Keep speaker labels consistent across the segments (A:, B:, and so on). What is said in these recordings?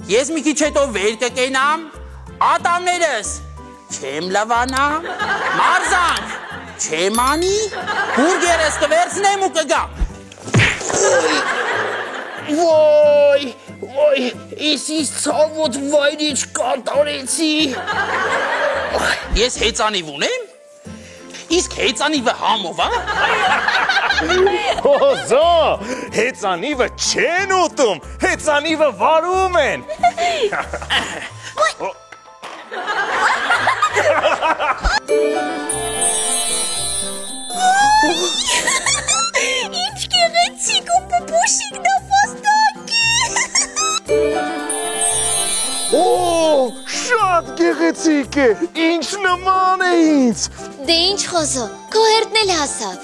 A: Ես մի քիչ հետո վեր կկենամ, ատամներս չեմ լվանամ, մարզանք չեմ անի, բուրգերս կվերցնեմ ու կգամ։ Ոյ, ես իս ցավոտ վայրիչ կատարեցի։ Ես հեծանիվ ունեմ, իսկ հեծանիվը համով,
B: Հոզո, հեծանիվը չեն ուտում, հեծանիվը վարում են։
C: Ինչ գեղեցիկ ու պուպուշիկ նապաստակի։
B: Շատ գեղեցիկ է, ինչ նման է ինձ։
C: Դե ինչ խոզո, քո հերթն էլ հասավ։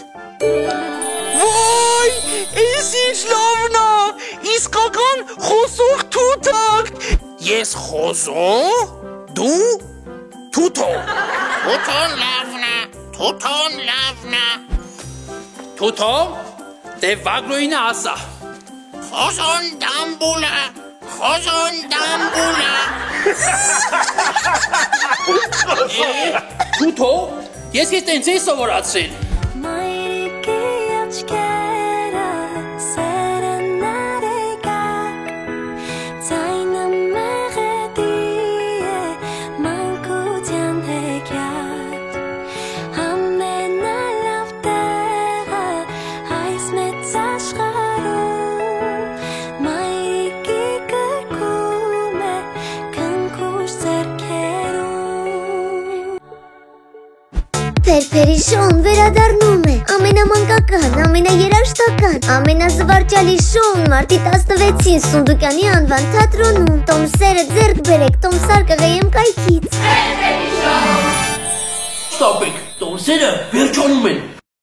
A: Ոյ, ես ինչ լավն է, իսկական խոսող թութակ։ Ես խոզո, դու թութո։ Թութոն լավն է, թութոն լավն է։ Թութո, դե վագրոյինը ասա։ Խոզոն դամբուլը, խոզոն դամբուլը։ Թութո, ես քեզ տենց էի սովորացրել։
C: Փերփերիշոն վերադառնում է, ամենամանկական, ամենաերաժշտական, ամենազվարճալի շոուն մարտի 16-ին Սունդուկյանի անվան թատրոնում։ Տոմսերը ձեռք բերեք, Տոմսար կղեյեմ կայքից։
A: Ստապեք, տոմսերը վերջանում են։